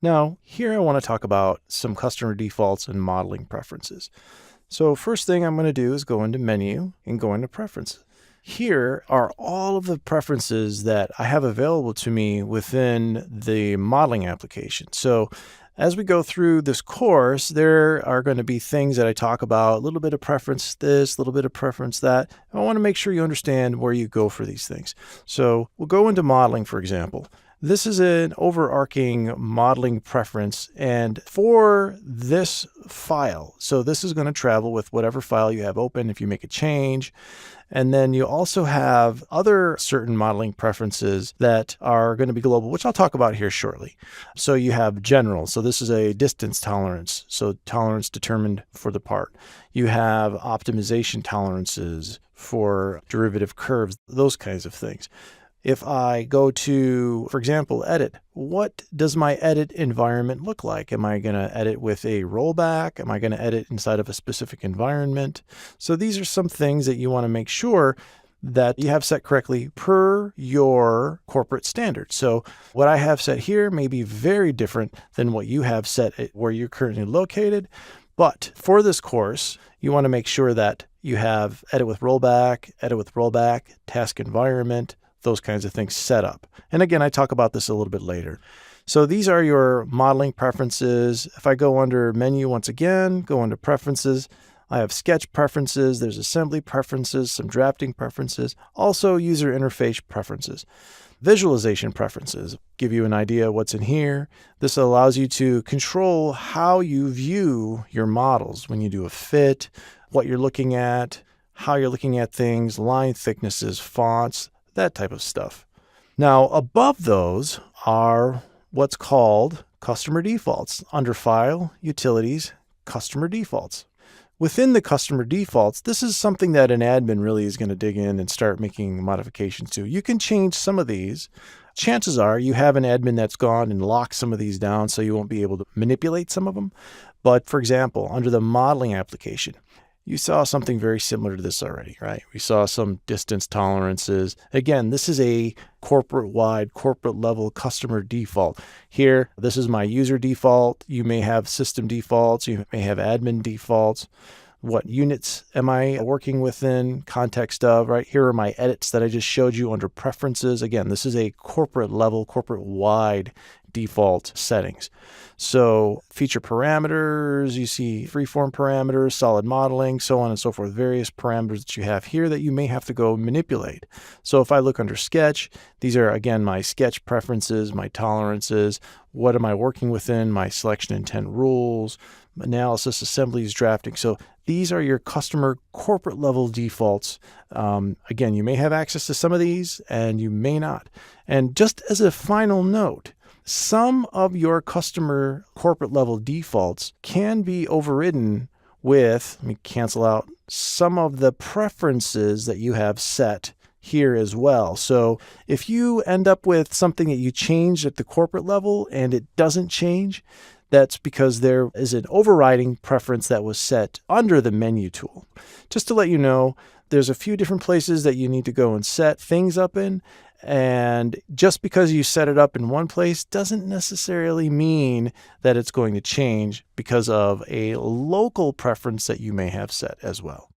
Now, here I want to talk about some customer defaults and modeling preferences. So first thing I'm going to do is go into Menu and go into Preferences. Here are all of the preferences that I have available to me within the modeling application. So as we go through this course, there are going to be things that I talk about, a little bit of preference this, a little bit of preference that. I want to make sure you understand where you go for these things. So we'll go into modeling, for example. This is an overarching modeling preference, and for this file, so this is going to travel with whatever file you have open if you make a change. And then you also have other certain modeling preferences that are going to be global, which I'll talk about here shortly. So you have general. So this is a distance tolerance. So tolerance determined for the part. You have optimization tolerances for derivative curves, those kinds of things. If I go to, for example, edit, what does my edit environment look like? Am I going to edit with a rollback? Am I going to edit inside of a specific environment? So these are some things that you want to make sure that you have set correctly per your corporate standard. So what I have set here may be very different than what you have set where you're currently located. But for this course, you want to make sure that you have edit with rollback, task environment, those kinds of things set up. And again, I talk about this a little bit later. So these are your modeling preferences. If I go under Menu once again, go into Preferences, I have Sketch preferences, there's Assembly preferences, some drafting preferences, also User Interface preferences. Visualization preferences give you an idea of what's in here. This allows you to control how you view your models when you do a fit, what you're looking at, how you're looking at things, line thicknesses, fonts, that type of stuff. Now, above those are what's called customer defaults. Under File, Utilities, Customer Defaults. Within the customer defaults, this is something that an admin really is going to dig in and start making modifications to. You can change some of these. Chances are you have an admin that's gone and locked some of these down, so you won't be able to manipulate some of them. But for example, under the modeling application, you saw something very similar to this already, right? We saw some distance tolerances. Again, this is a corporate-wide, corporate-level customer default. Here, this is my user default. You may have system defaults. You may have admin defaults. What units am I working within? Context of, right? Here are my edits that I just showed you under preferences. Again, this is a corporate-level, corporate-wide default settings. So feature parameters, you see freeform parameters, solid modeling, so on and so forth, various parameters that you have here that you may have to go manipulate. So if I look under sketch, these are again my sketch preferences, my tolerances, what am I working within, my selection intent rules, analysis, assemblies, drafting. So these are your customer corporate level defaults. Again, you may have access to some of these and you may not. And just as a final note, some of your customer corporate level defaults can be overridden with, let me cancel out some of the preferences that you have set here as well. So if you end up with something that you changed at the corporate level and it doesn't change, that's because there is an overriding preference that was set under the menu tool. Just to let you know, there's a few different places that you need to go and set things up in. And just because you set it up in one place doesn't necessarily mean that it's going to change because of a local preference that you may have set as well.